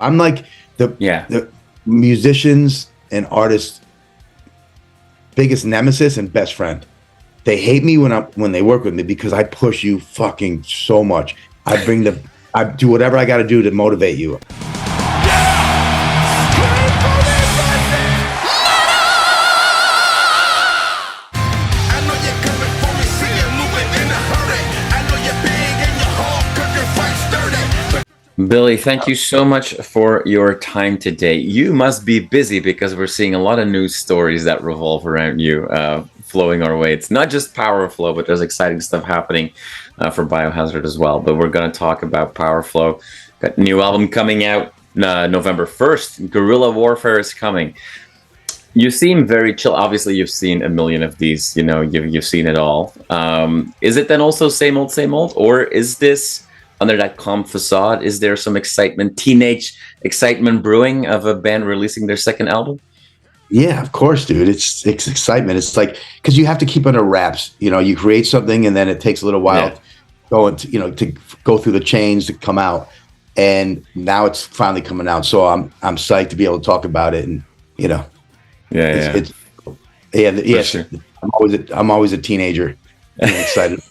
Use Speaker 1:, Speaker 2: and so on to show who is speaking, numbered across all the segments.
Speaker 1: I'm like the musicians and artists' biggest nemesis and best friend. They hate me when they work with me because I push you fucking so much. I do whatever I got to do to motivate you.
Speaker 2: Billy, thank you so much for your time today. You must be busy because we're seeing a lot of news stories that revolve around you flowing our way. It's not just Powerflo, but there's exciting stuff happening for Biohazard as well. But we're going to talk about Powerflo. Got a new album coming out November 1st. Guerrilla Warfare is coming. You seem very chill. Obviously, you've seen a million of these. You know, you've seen it all. Is it then also same old? Or is this... under that calm facade, is there some excitement, teenage excitement brewing of a band releasing their second album?
Speaker 1: Yeah, of course, dude. It's excitement. It's like, because you have to keep under wraps. You know, you create something and then it takes a little while to go through the chains to come out. And now it's finally coming out. So I'm psyched to be able to talk about it. And, you know,
Speaker 2: Sure.
Speaker 1: I'm always a teenager. I'm excited.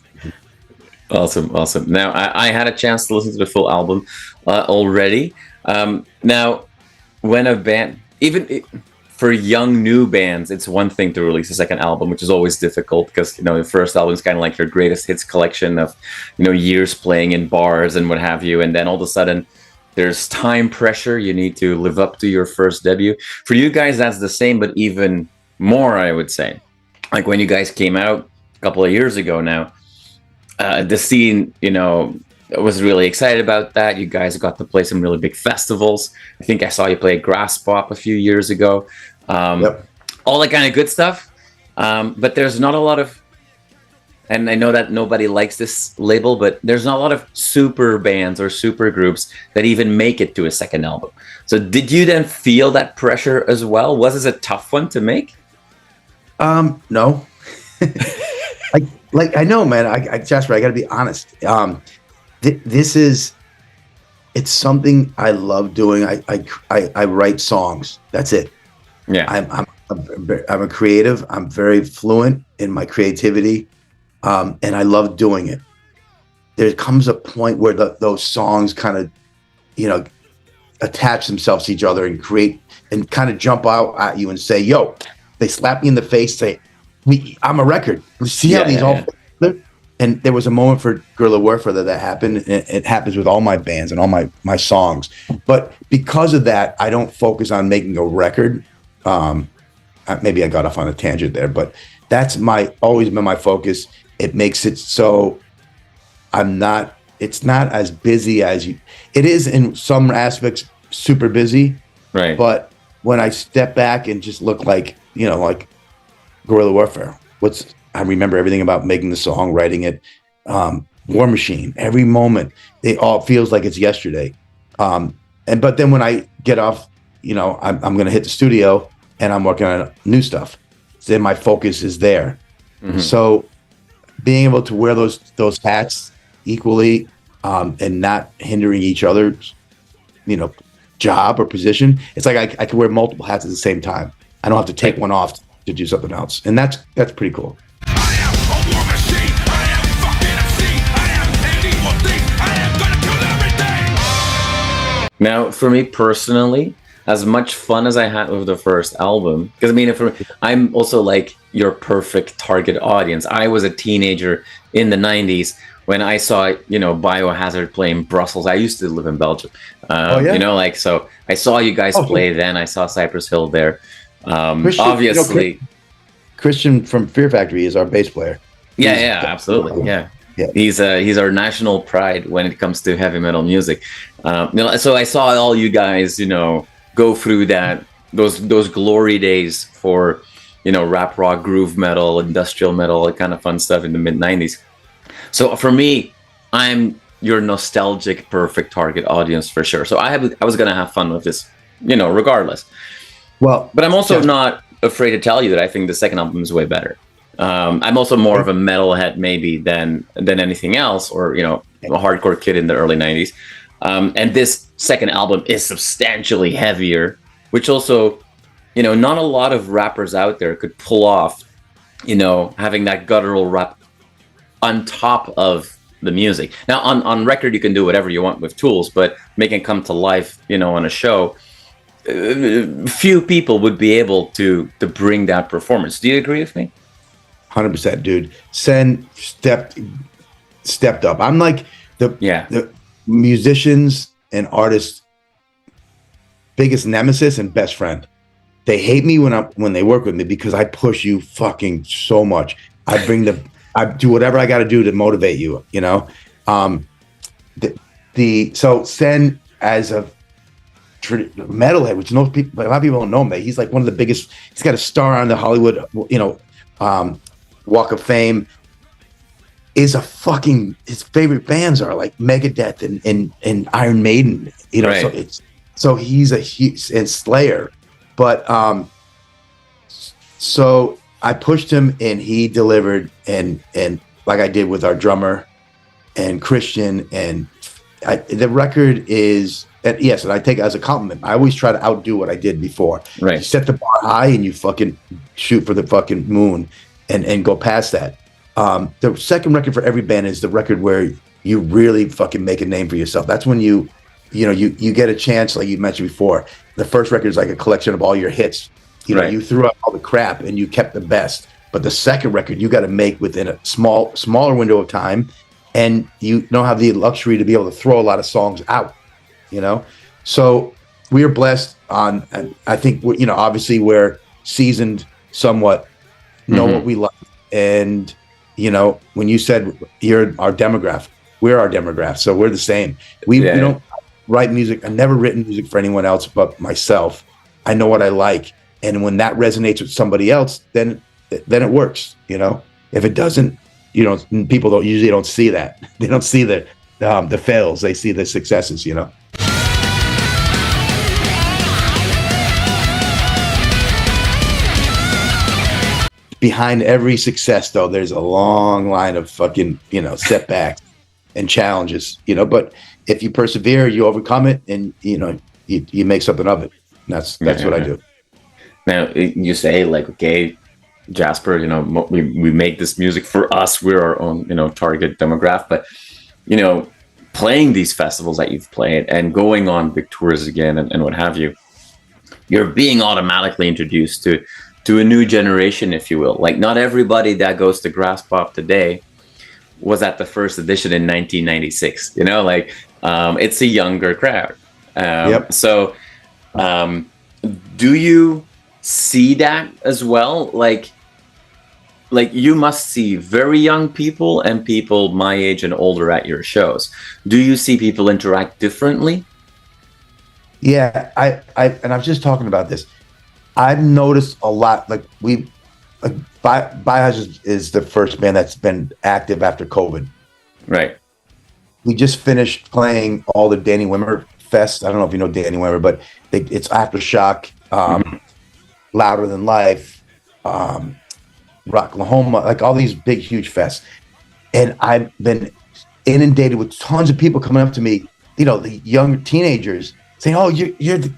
Speaker 2: Awesome. Now, I had a chance to listen to the full album already. Now, when a band, for young new bands, it's one thing to release a second album, which is always difficult because, you know, the first album is kind of like your greatest hits collection of, you know, years playing in bars and what have you. And then all of a sudden, there's time pressure. You need to live up to your first debut. For you guys, that's the same, but even more, I would say. Like when you guys came out a couple of years ago now, the scene, you know, was really excited about that. You guys got to play some really big festivals. I think I saw you play Graspop a few years ago. All that kind of good stuff. But there's not a lot of, and I know that nobody likes this label, but there's not a lot of super bands or super groups that even make it to a second album. So did you then feel that pressure as well? Was this a tough one to make?
Speaker 1: No. I know, man. Jasper, I got to be honest. It's something I love doing. I write songs. That's it.
Speaker 2: Yeah.
Speaker 1: I'm a creative. I'm very fluent in my creativity, and I love doing it. There comes a point where those songs kind of, you know, attach themselves to each other and create and kind of jump out at you and say, "Yo!" They slap me in the face, say, I'm a record. See how these all fit? And there was a moment for Guerrilla Warfare that happened. It happens with all my bands and all my songs. But because of that, I don't focus on making a record. Maybe I got off on a tangent there, but that's always been my focus. It makes it so it's not as busy as it is in some aspects, super busy.
Speaker 2: Right.
Speaker 1: But when I step back and just look like, you know, like Guerrilla Warfare, I remember everything about making the song, writing it, War Machine, every moment, it all feels like it's yesterday. But then when I get off, you know, I'm going to hit the studio and I'm working on new stuff. So then my focus is there. Mm-hmm. So being able to wear those hats equally and not hindering each other's, you know, job or position. It's like I can wear multiple hats at the same time. I don't have to take one off to do something else. And that's pretty cool.
Speaker 3: I am a war machine. I am fucking obscene. I am any more thing. I am gonna kill everything.
Speaker 2: Now, for me personally, as much fun as I had with the first album, because I mean, I'm also like your perfect target audience. I was a teenager in the 90s when I saw, you know, Biohazard play in Brussels. I used to live in Belgium. You know, like, so I saw you guys play then. I saw Cypress Hill there.
Speaker 1: Christian,
Speaker 2: obviously.
Speaker 1: You know, Christian from Fear Factory is our bass player.
Speaker 2: Yeah, absolutely. Yeah. He's our national pride when it comes to heavy metal music. You know, so I saw all you guys, you know, go through those glory days for, you know, rap rock, groove metal, industrial metal, that kind of fun stuff in the mid 90s. So for me, I'm your nostalgic, perfect target audience for sure. So I was gonna have fun with this, you know, regardless.
Speaker 1: Well,
Speaker 2: but I'm also not afraid to tell you that I think the second album is way better. I'm also more of a metalhead maybe than anything else, or, you know, a hardcore kid in the early 90s. And this second album is substantially heavier, which also, not a lot of rappers out there could pull off, having that guttural rap on top of the music. Now, on record, you can do whatever you want with tools, but making it come to life, on a show, few people would be able to bring that performance. Do you agree with me?
Speaker 1: 100%, dude. Sen stepped up. I'm like the musicians and artists' biggest nemesis and best friend. They hate me when they work with me because I push you fucking so much. I do whatever I got to do to motivate you. So Sen, as a metalhead, which most people, a lot of people don't know him, that he's like one of the biggest. He's got a star on the Hollywood, Walk of Fame. Is a fucking, his favorite bands are like Megadeth and Iron Maiden, right. So he's and Slayer, but so I pushed him and he delivered, and like I did with our drummer and Christian, and the record is, and yes, and I take it as a compliment. I always try to outdo what I did before.
Speaker 2: Right.
Speaker 1: You set the bar high and you fucking shoot for the fucking moon and go past that. The second record for every band is the record where you really fucking make a name for yourself. That's when you get a chance, like you mentioned before. The first record is like a collection of all your hits.
Speaker 2: Right.
Speaker 1: You threw out all the crap and you kept the best. But the second record you got to make within a smaller window of time, and you don't have the luxury to be able to throw a lot of songs out. So we are blessed on, and I think obviously we're seasoned somewhat, know what we like, and when you said you're our demographic, we're our demographic, so we're the same. We don't write music. I've never written music for anyone else but myself. I know what I like, and when that resonates with somebody else, then it works. If it doesn't, people don't see that. They don't see the fails. They see the successes. Behind every success, though, there's a long line of fucking, setbacks and challenges, but if you persevere, you overcome it, and, you make something of it. And that's what I do.
Speaker 2: Now, you say, like, okay, Jasper, we make this music for us. We're our own, target demographic. But, playing these festivals that you've played and going on big tours again and what have you, you're being automatically introduced to a new generation, if you will. Like, not everybody that goes to Graspop today was at the first edition in 1996. It's a younger crowd.
Speaker 1: Yep.
Speaker 2: So, do you see that as well? Like you must see very young people and people my age and older at your shows. Do you see people interact differently?
Speaker 1: Yeah, I was just talking about this. I've noticed a lot, like Biohazard is the first band that's been active after COVID.
Speaker 2: Right.
Speaker 1: We just finished playing all the Danny Wimmer Fest. I don't know if you know Danny Wimmer, but it's Aftershock, Louder Than Life, Rocklahoma, like all these big, huge fests. And I've been inundated with tons of people coming up to me, the young teenagers saying, "Oh, you're the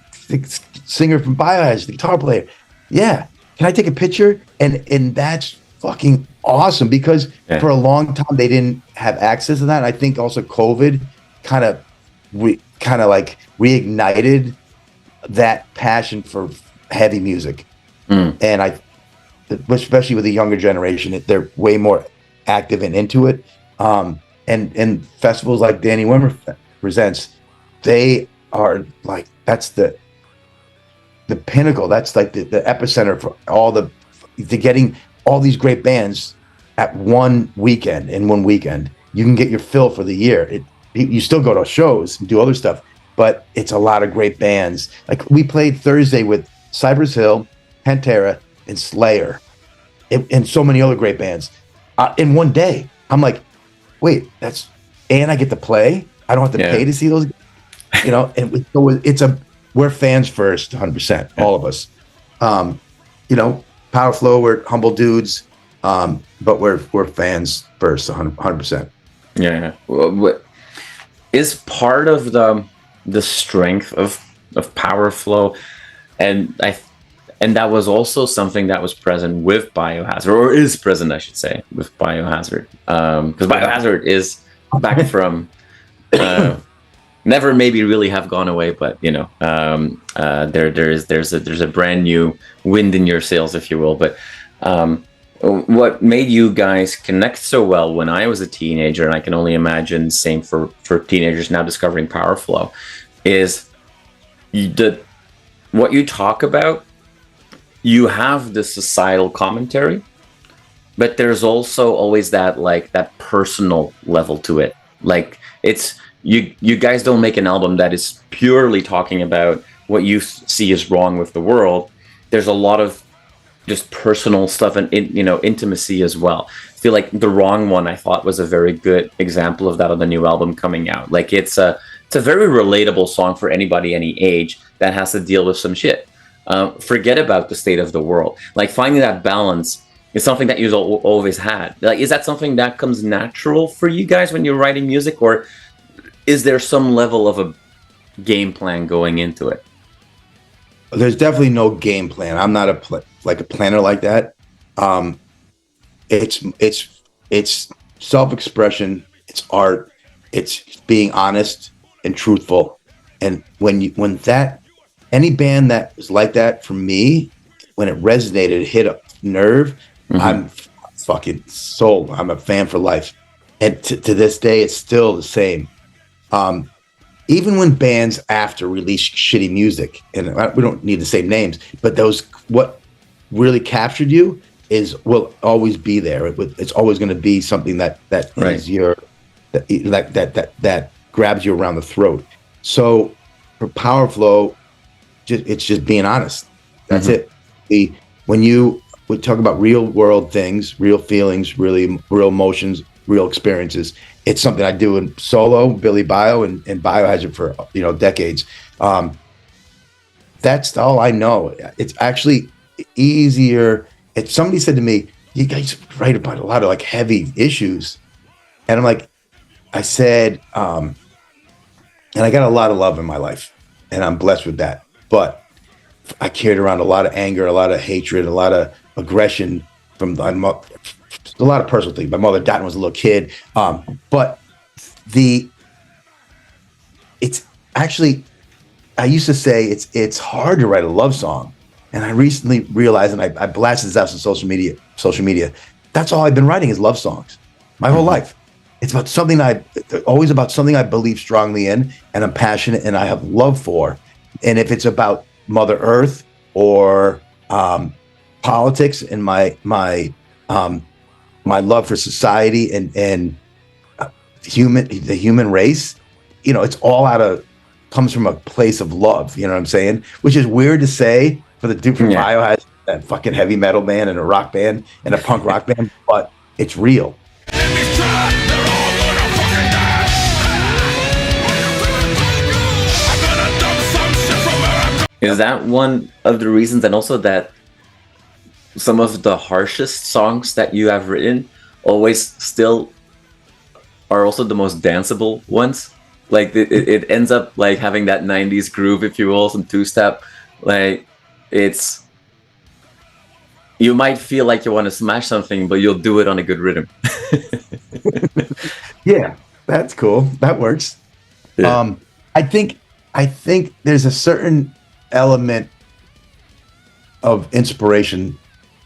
Speaker 1: singer from Biohazard, the guitar player. Yeah, can I take a picture?" And that's fucking awesome, because for a long time they didn't have access to that. And I think also COVID kind of reignited that passion for heavy music. And especially with the younger generation, they're way more active and into it. And festivals like Danny Wimmer presents, they are like, that's the pinnacle. That's like the epicenter for all the getting all these great bands at one weekend. In one weekend, you can get your fill for the year. You still go to shows and do other stuff, but it's a lot of great bands. Like, we played Thursday with Cypress Hill, Pantera, and Slayer, and so many other great bands in one day. I'm like, wait, and I get to play. I don't have to pay to see those, And we're fans first, 100%, all of us. Powerflo, we're humble dudes, but we're fans first, 100%.
Speaker 2: Yeah. is part of the strength of Powerflo, and that was also something that was present with Biohazard, or is present, I should say, with Biohazard, because Biohazard is back from never maybe really have gone away, but you know, there's a brand new wind in your sails, if you will. But what made you guys connect so well when I was a teenager, and I can only imagine same for teenagers now discovering Powerflo, is what you talk about. You have the societal commentary, but there's also always that personal level to it. Like, it's you guys don't make an album that is purely talking about what you see is wrong with the world. There's a lot of just personal stuff and intimacy as well. I feel like The Wrong One, I thought, was a very good example of that on the new album coming out. Like, it's a very relatable song for anybody any age that has to deal with some shit. Forget about the state of the world. Like, finding that balance is something that you've always had. Like, is that something that comes natural for you guys when you're writing music, or is there some level of a game plan going into it?
Speaker 1: There's definitely no game plan. I'm not a planner like that. It's self-expression. It's art. It's being honest and truthful. And when any band that was like that for me, when it resonated, it hit a nerve. Mm-hmm. I'm fucking sold. I'm a fan for life. And to this day, it's still the same. Even when bands after release shitty music, and we don't need to say names, but what really captured you will always be there. It's always going to be something that right. is that grabs you around the throat. So for Powerflo, it's just being honest. That's mm-hmm. it. When you talk about real world things, real feelings, really real emotions, real experiences, it's something I do in solo, Billy Bio, and Biohazard for decades. That's all I know. It's actually easier. Somebody said to me, "You guys write about a lot of like heavy issues," and I'm like, I said, and I got a lot of love in my life, and I'm blessed with that. But I carried around a lot of anger, a lot of hatred, a lot of aggression from a lot of personal things. My mother died when I was a little kid. But it's actually, I used to say it's hard to write a love song. And I recently realized, and I blasted this out on social media. That's all I've been writing is love songs my whole life. It's about always about something I believe strongly in, and I'm passionate and I have love for. And if it's about Mother Earth or politics and my love for society and the human race, it's all comes from a place of love. You know what I'm saying? Which is weird to say for the dude from Biohazard, that fucking heavy metal band and a rock band and a punk rock band, but it's real.
Speaker 2: Is that one of the reasons, and also that some of the harshest songs that you have written always still are also the most danceable ones? Like it ends up like having that 90s groove, if you will, some two-step. Like you might feel like you want to smash something, but you'll do it on a good rhythm.
Speaker 1: Yeah, that's cool. That works. Yeah. I think there's a certain element of inspiration.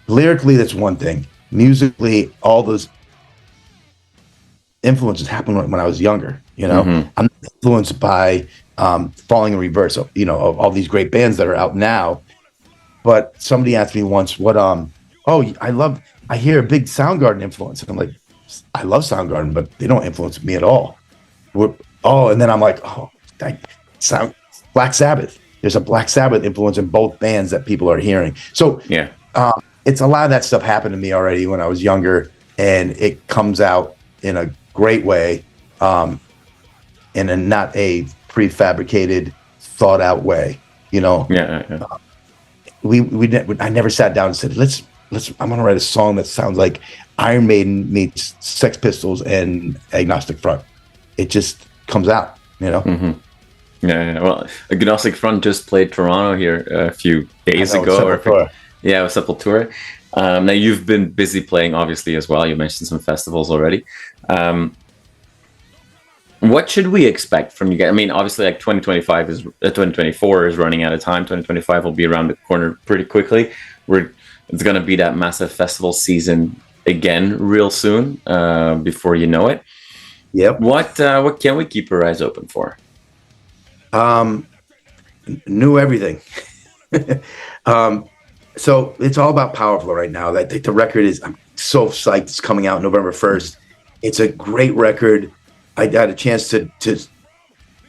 Speaker 1: Lyrically, that's one thing. Musically, all those influences happened when I was younger. Mm-hmm. I'm influenced by Falling in Reverse, of all these great bands that are out now. But somebody asked me once, "What? I hear a big Soundgarden influence." And I'm like, "I love Soundgarden, but they don't influence me at all." And then I'm like, Black Sabbath. There's a Black Sabbath influence in both bands that people are hearing. So yeah, it's a lot of that stuff happened to me already when I was younger, and it comes out in a great way, in a not a prefabricated, thought out way. Yeah. I never sat down and said, let's. I'm gonna write a song that sounds like Iron Maiden meets Sex Pistols and Agnostic Front. It just comes out, you know.
Speaker 2: Yeah, well, Agnostic Front just played Toronto here a few days ago. With Sepultura. Now you've been busy playing, obviously, as well. You mentioned some festivals already. What should we expect from you guys? I mean, obviously, like 2024 is running out of time. 2025 will be around the corner pretty quickly. It's going to be that massive festival season again real soon, before you know it.
Speaker 1: Yep.
Speaker 2: What can we keep our eyes open for?
Speaker 1: New everything. So it's all about Powerflo right now. I think the record is, I'm so psyched. It's coming out November 1st. It's a great record. I had a chance to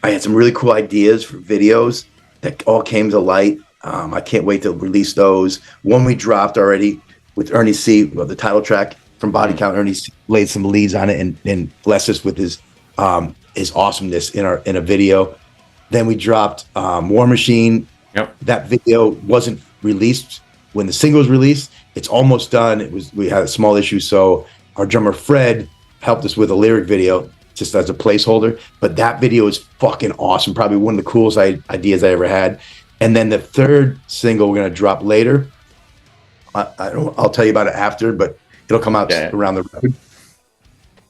Speaker 1: I had some really cool ideas for videos that all came to light. I can't wait to release those. One we dropped already with Ernie C, the title track from Body Count. Ernie C laid some leads on it and blessed us with his awesomeness in a video. Then we dropped War Machine.
Speaker 2: Yep.
Speaker 1: That video wasn't released when the single was released. It's almost done. We had a small issue, so our drummer Fred helped us with a lyric video just as a placeholder. But that video is fucking awesome. Probably one of the coolest ideas I ever had. And then the third single we're gonna drop later. I'll tell you about it after, but it'll come out around the record.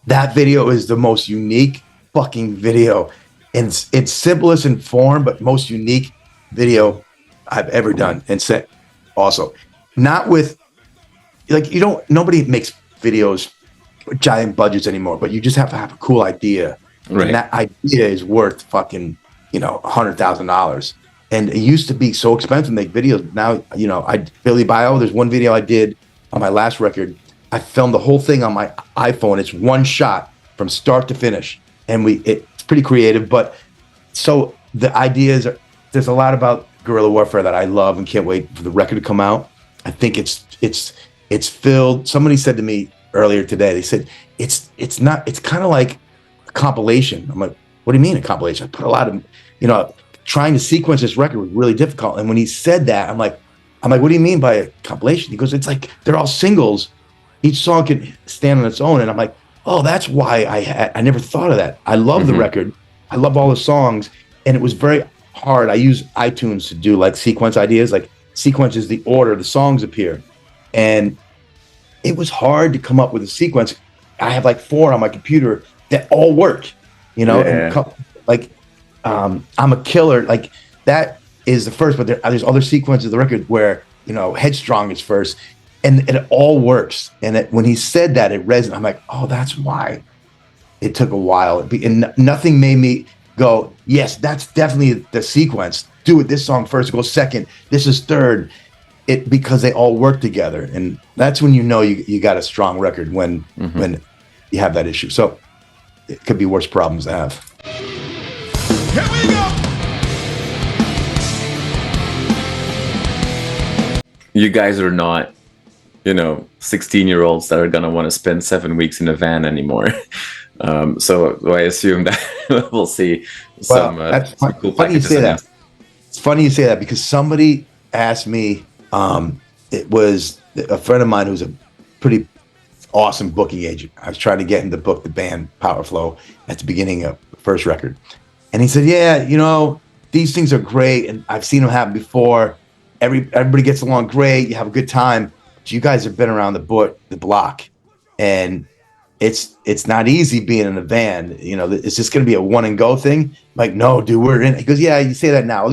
Speaker 1: That video is the most unique fucking video. And it's simplest in form, but most unique video I've ever done. And set also. Not with, like, nobody makes videos with giant budgets anymore, but you just have to have a cool idea.
Speaker 2: Right.
Speaker 1: And that idea is worth fucking, $100,000. And it used to be so expensive to make videos. Now, Billy Bio, there's one video I did on my last record. I filmed the whole thing on my iPhone. It's one shot from start to finish. And it's pretty creative, but so the ideas there's a lot about guerrilla warfare that I love and can't wait for the record to come out. I think it's filled. Somebody said to me earlier today, they said it's kind of like a compilation. I'm like, what do you mean a compilation? I put a lot of, trying to sequence this record was really difficult. And when he said that, I'm like, what do you mean by a compilation? He goes, it's like they're all singles. Each song can stand on its own. And I'm like, oh, that's why I never thought of that. I love the record. I love all the songs. And it was very hard. I use iTunes to do like sequence ideas. Like sequence is the order the songs appear. And it was hard to come up with a sequence. I have like 4 on my computer that all work, and I'm a killer. Like that is the first, but there's other sequences of the record where, Headstrong is first. And it all works. And when he said that, it resonated. I'm like, oh, that's why it took a while. And nothing made me go, yes, that's definitely the sequence. Do it. This song first, go second. This is third. Because they all work together. And that's when you got a strong record when you have that issue. So it could be worse problems to have.
Speaker 3: Here we go.
Speaker 2: You guys are not 16-year-olds that are going to want to spend 7 weeks in a van anymore. So I assume that we'll see some cool packages.
Speaker 1: It's funny you say that because somebody asked me, it was a friend of mine who's a pretty awesome booking agent. I was trying to get him to book the band Powerflo at the beginning of the first record. And he said, yeah, these things are great. And I've seen them happen before. Everybody gets along great. You have a good time. You guys have been around the block, and it's not easy being in a van. Is this going to be a one and go thing? I'm like, no, dude, we're in. He goes, yeah, you say that now.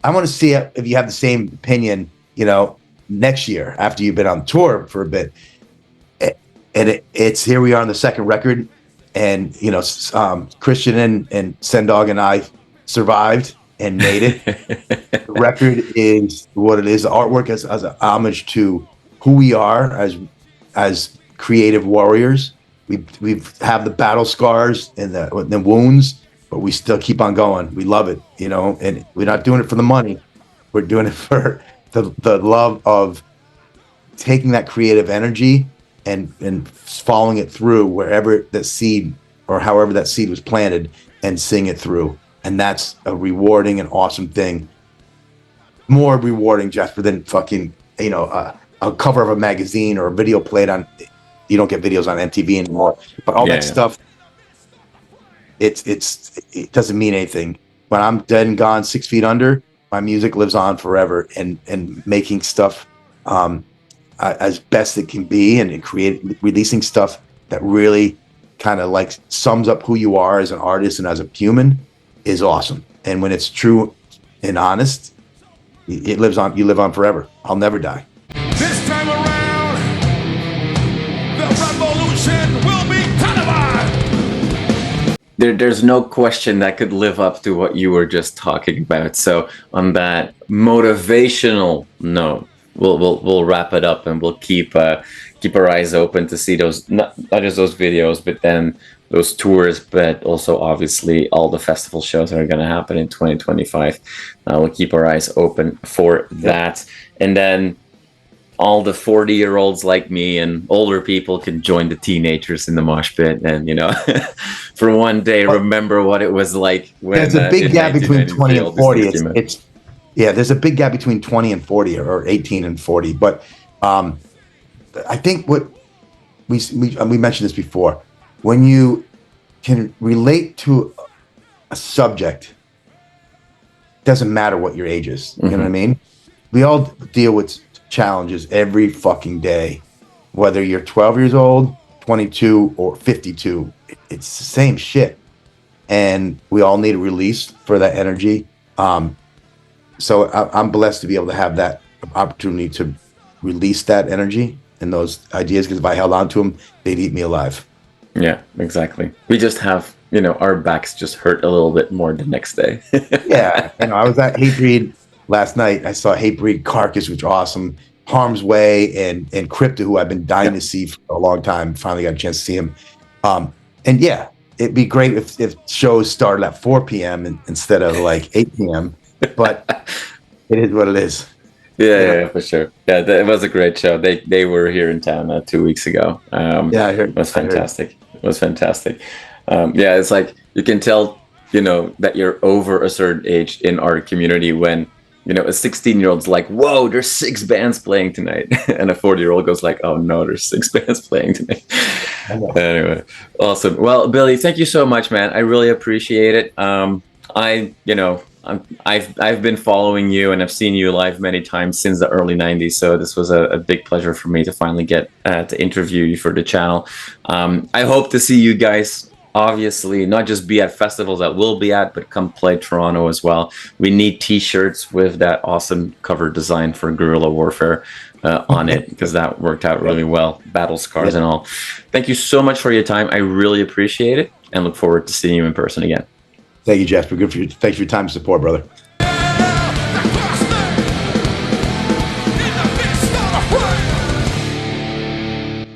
Speaker 1: I want to see if you have the same opinion, next year after you've been on tour for a bit. And it's here we are on the second record, and Christian and Sen Dog and I survived and made it. The record is what it is. The artwork is as an homage to who we are as creative warriors. We have the battle scars and the wounds, but we still keep on going. We love it, and we're not doing it for the money. We're doing it for the love of taking that creative energy and following it through wherever that seed or however that seed was planted and seeing it through. And that's a rewarding and awesome thing. More rewarding, Jasper, than fucking, a cover of a magazine or a video played on. You don't get videos on MTV anymore, but all that stuff. it doesn't mean anything. When I'm dead and gone, 6 feet under, my music lives on forever, and making stuff as best it can be, and releasing stuff that really kind of like sums up who you are as an artist and as a human is awesome. And when it's true and honest, it lives on. You live on forever. I'll never die.
Speaker 3: This time around, the revolution will be televised.
Speaker 2: There's no question that could live up to what you were just talking about. So on that motivational note, we'll wrap it up, and we'll keep our eyes open to see those not just those videos, but then those tours, but also obviously all the festival shows that are going to happen in 2025. We'll keep our eyes open for that, and then all the 40-year-olds like me and older people can join the teenagers in the mosh pit, and for one day remember what it was like when
Speaker 1: there's a big gap between 20 and 40. There's a big gap between 20 and 40, or 18 and 40. But I think what we mentioned this before, when you can relate to a subject, doesn't matter what your age is. You know what I mean? We all deal with challenges every fucking day, whether you're 12 years old, 22, or 52. It's the same shit, and we all need a release for that energy. So I'm blessed to be able to have that opportunity to release that energy and those ideas, because if I held on to them, they'd eat me alive.
Speaker 2: Yeah, exactly. We just have, our backs just hurt a little bit more the next day.
Speaker 1: Yeah. I was at Hatebreed last night. I saw Hatebreed, Carcass, which are awesome. Harm's Way and Crypto, who I've been dying to see for a long time. Finally got a chance to see him. And yeah, it'd be great if shows started at 4 p.m. instead of like 8 p.m. But it is what it is.
Speaker 2: Yeah, for sure. Yeah, it was a great show. They were here in town 2 weeks ago.
Speaker 1: Yeah, I heard.
Speaker 2: It was fantastic. It was fantastic. Yeah, it's like you can tell, that you're over a certain age in our community when, a 16-year-old's like, whoa, there's 6 bands playing tonight. And a 40-year-old goes like, oh no, there's 6 bands playing tonight. Anyway, awesome. Well, Billy, thank you so much, man. I really appreciate it. I've been following you, and I've seen you live many times since the early 90s. So this was a big pleasure for me to finally get to interview you for the channel. I hope to see you guys, obviously, not just be at festivals that we'll be at, but come play Toronto as well. We need t-shirts with that awesome cover design for Guerrilla Warfare on it, because that worked out really well. Battle scars and all. Thank you so much for your time. I really appreciate it, and look forward to seeing you in person again.
Speaker 1: Thank you, Jasper. Thanks for your time and support, brother.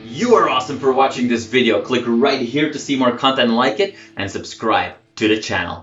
Speaker 4: You are awesome for watching this video. Click right here to see more content like it, and subscribe to the channel.